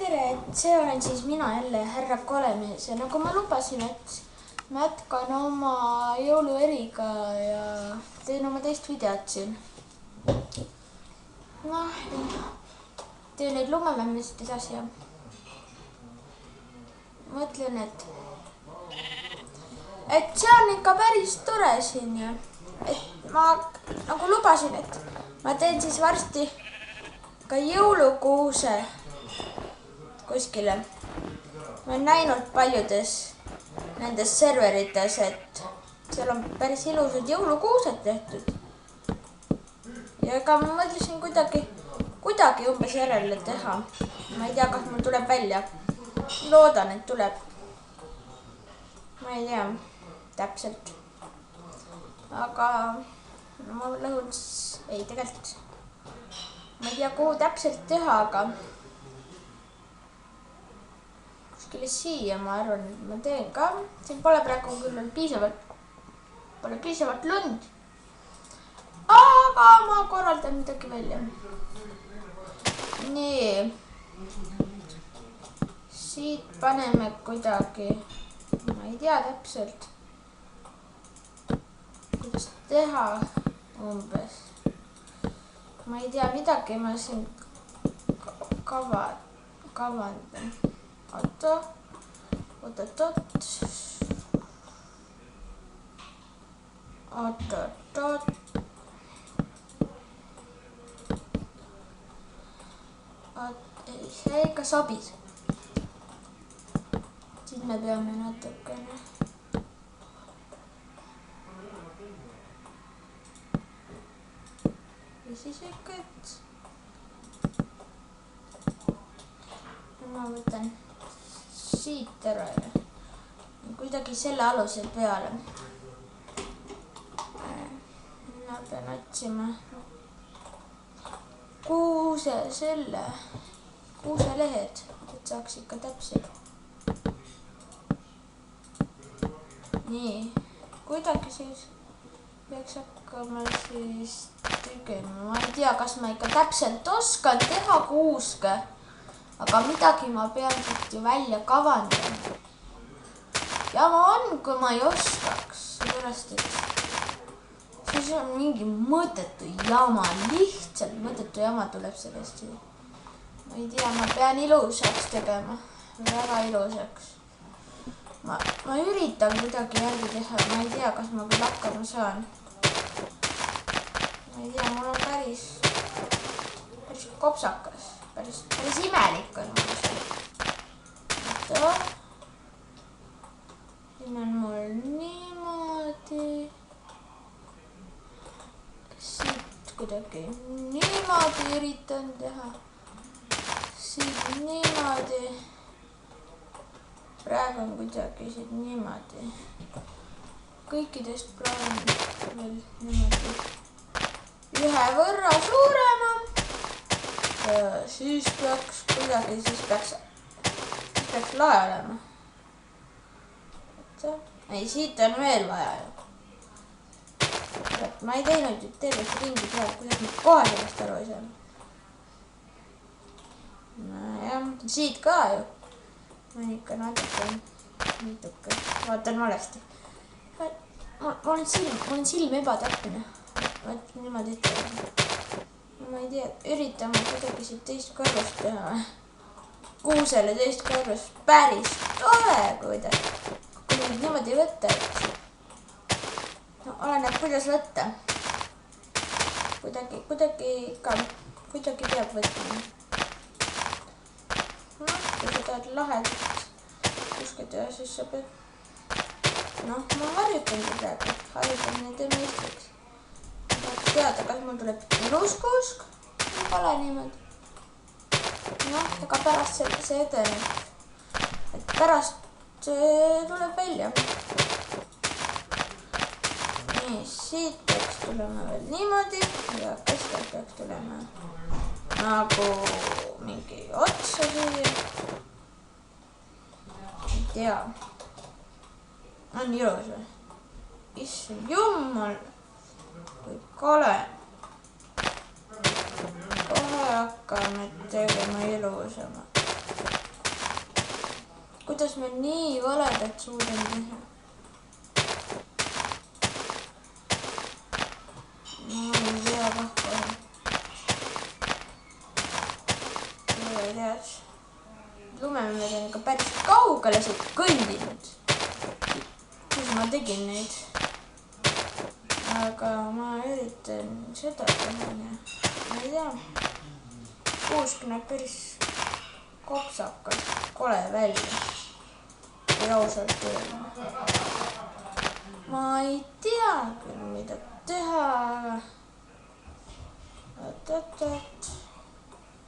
tere, et see olen siis mina jälle, härra Kalemees ja nagu ma lubasin, et ma jätkan oma jõulueriga ja teen oma teist videot siin. Noh, teen neid lumemännisid edasi ja mõtlen, et see on ikka päris tore siin ja et ma nagu lubasin, et ma teen siis varsti ka jõulukuuse kuskile. Ma olen näinud paljudes nendes serverites, et seal on päris ilusad jõulukuused tehtud. Ja ega ma mõtlesin kuidagi umbes järele teha. Ma ei tea, kas mul tuleb välja. Loodan, et tuleb. Ma ei tea täpselt. Aga ma lõhun ei tegelikult. Ma ei tea, kuhu täpselt teha, aga kuskile siia ma arvan, et ma teen ka. Siin pole praegu küll piisavalt lund. Aga ma korraldan midagi välja. Nii. Siit paneme kuidagi, ma ei tea täpselt, kuidas teha umbes. Ma ei tea midagi, ma siin kavandan. Oot. Ei, see ikka sobis. Siis me peame natukene. Ja siis ikka, et ma võtan siit ära ja kuidagi selle alusel peale. Ma pean otsima kuuselehed, et saaks ikka täpselt. Nii, kuidagi siis peaks hakkama siis tegema. Ma ei tea, kas ma ikka täpselt oskan teha kuuske, aga midagi ma pean siit ju välja kavandama. Ja ma on, kui ma ei oskaks, sellepärast, et siis on mingi mõttetu jama, lihtsalt mõttetu jama tuleb sellest. Ma ei tea, ma pean ilusaks tegema, väga ilusaks. Ma üritan kuidagi järgi teha, ma ei tea, kas ma küll hakkama saan. Ma ei tea, mul on päris kopsakas, päris imelik on mul see. Siin on mul niimoodi. Siit kuidagi niimoodi üritan teha. Siit niimoodi. Praegu on kuidagi siit niimoodi. Kõikidest proovin veel niimoodi ühe võrra suurema. Ja siis peaks kuidagi, siis peaks lae olema. Ei, siit on veel vaja ju. Ma ei teinud ju tervet ringi peal, kuidas ma kohe sellest aru ei saa. Nojah, siit ka ju. Ma olen ikka natuke, vaatan valesti. Mul on silm ebatäpne. Vaat niimoodi ette. Ma ei tea, üritame kuidagi siit teist korrust teha. Kuusele teist korrust päris tore kuidagi. Kui nüüd niimoodi võtta, et oleneb, kuidas võtta. Kuidagi peab võtma. Kui sa tahad lahedat kuskil teha, siis sa pead. Ma harjutangi praegu, harjutan nende meistriks. Ma tahaks teada, kas mul tuleb ilus kuusk või pole niimoodi. Ega pärast see edeneb. Et pärast see tuleb välja. Nii, siit peaks tulema veel niimoodi ja keskel peaks tulema nagu mingi otsa siia. Ei tea. On ilus või? Issand jumal, kui kole. Kohe hakkame tegema ilusama. kuidas ma nii valedat suudan teha? Ma ei tea kah kohe. Ei tea. Lumemed on ikka päris kaugele siit kõndinud. Kus ma tegin neid. Aga ma üritan seda teha. Ma ei tea. Kuusk näeb päris kopsakas, kole välja. Või ausalt öelda. Ma ei tea küll, mida teha. Oot.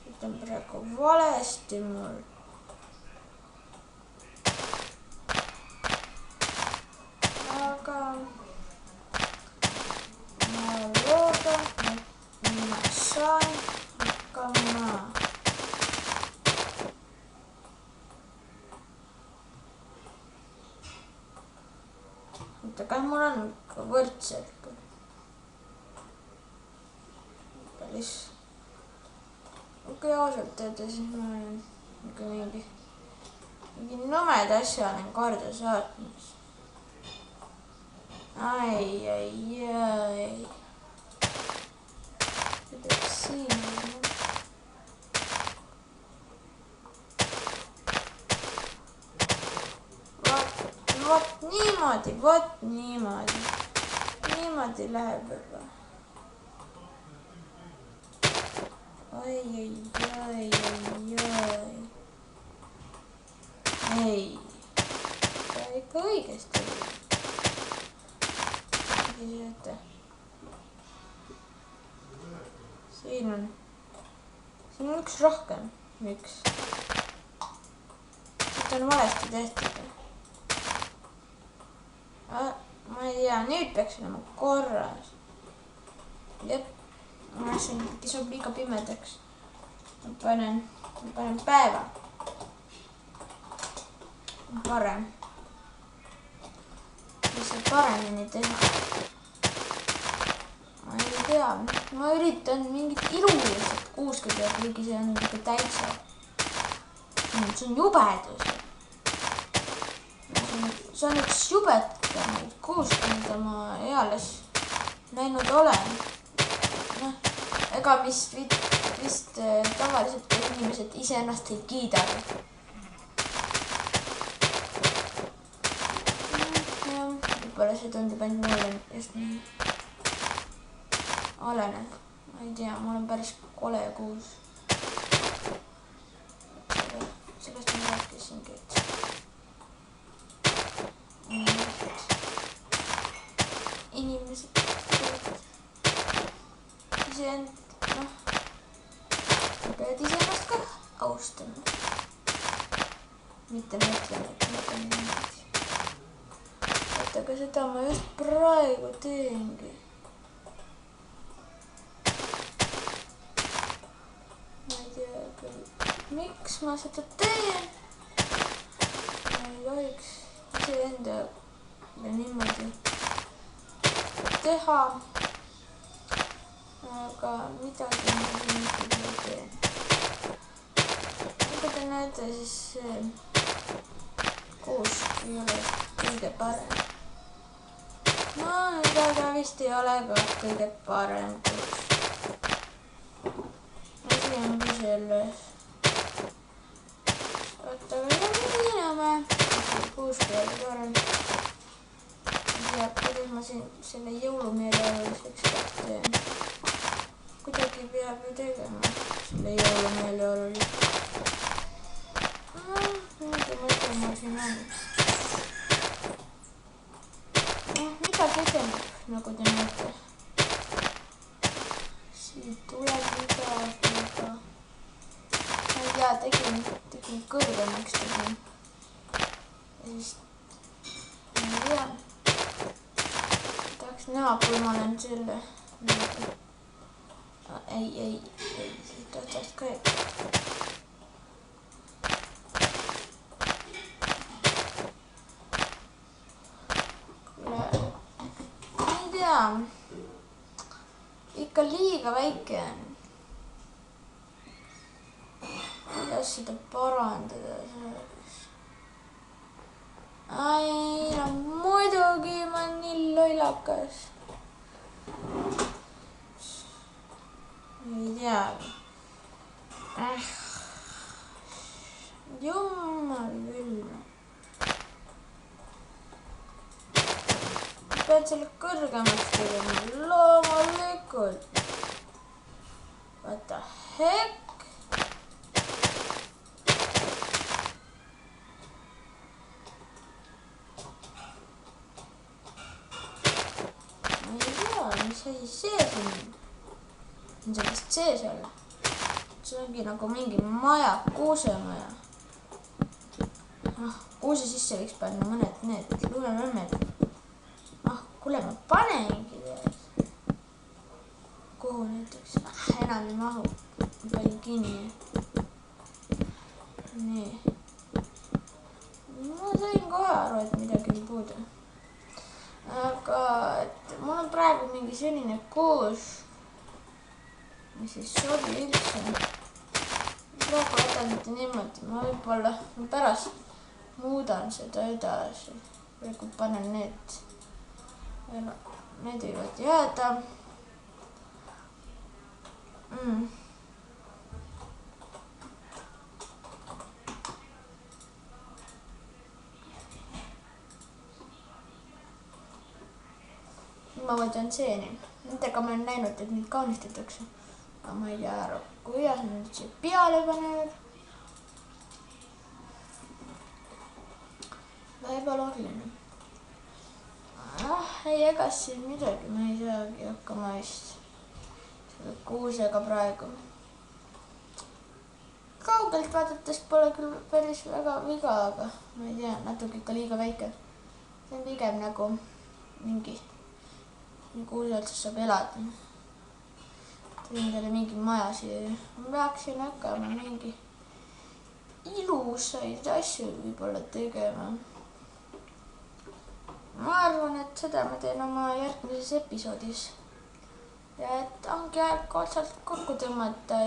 Siit on praegu valesti mul. Aga ma loodan, et ma saan hakkama. Kas mul on ikka võrdselt? Päris. Okei, ausalt öelda, siis ma olen ikka mingi nõmed asja olen korda saatnud. Ai. Kuidas siin on? Vot niimoodi. Niimoodi läheb juba. Ai. Ei. Ta ikka õigesti. Siin on üks rohkem. Miks? Siit on valesti tehtud. Ma ei tea, nüüd peaks olema korras. Jep, siin kisub liiga pimedaks. Ma panen päeva. Parem. Mis saab paremini teha? Ma ei tea, ma üritan mingit ilulised kuusked ja kuigi see on ikka täitsa. See on jubedus. See on üks jubedamaid kuuske, mida ma eales näinud olen. Ega vist tavaliselt kui inimesed iseennast ei kiidagi. Võib-olla see tundub ainult mulle just nii. Oleneb. Ma ei tea, mul on päris kole kuus. Sellest ma rääkisingi. Inimesed peavad iseennast ka austama. Mitte mõtlema, et ma pean niimoodi. Aga seda ma just praegu teengi. Ma ei tea küll, miks ma seda teen. Ma ei tohiks iseendaga niimoodi teha. Aga midagi ma siin ikkagi teen. Nagu te näete, siis see kuusk ei ole kõige parem. No, aga vist ei ole ka kõige parem kuusk. Asi ongi selles. Oota, aga minema. Kuusk ei ole parem. Ja kuidas ma siin selle jõulumeeleoluliseks teen. Kuidagi peab ju tegema selle jõulumeeleoluliseks. Mingi mõte ma siin on. Midagi edeneb, nagu te näete. Siit tuleb midagi. Ma ei tea, tegin kõrgemaks tegin. Ja siis ma ei tea. Tahaks näha, kui ma olen selle. Ei, siit otsast ka ei. Ma ei tea. Ikka liiga väike on. Kuidas seda parandada selleks? ai, no muidugi ma olen nii lollakas. ei teagi. Jumal küll. Pead selle kõrgemaks tegema, loomulikult. What the heck? Ma ei tea, mis asi see siin on. On see vist sees olla? See ongi nagu mingi maja, kuusemaja. Kuuse sisse võiks panna mõned need luulemõmmed. Kuule, ma panengi tead. Kuhu näiteks? Enam ei mahu. Ma panin kinni. Nii. Ma sain kohe aru, et midagi on puudu. Aga mul on praegu mingi selline kuus, mis ei sobi üldse. Praegu jätan mitte niimoodi. Ma võib-olla pärast muudan seda edasi. Praegu panen need. Need võivad jääda. Ma võtan seeni. Nendega ma olen näinud, et neid kaunistatakse. Aga ma ei tea aru, kuidas nad siia peale panevad. Ebaloogiline. Ei, ega siin midagi, ma ei saagi hakkama vist selle kuusega praegu. Kaugelt vaadates pole küll päris väga viga, aga ma ei tea, natuke ikka liiga väike. See on pigem nagu mingi kuuse otsas saab elada. Teen talle mingi maja siia. Ma peaksin hakkama mingi ilusaid asju võib-olla tegema. Ma arvan, et seda ma teen oma järgmises episoodis. Ja et ongi aeg otsalt kokku tõmmata.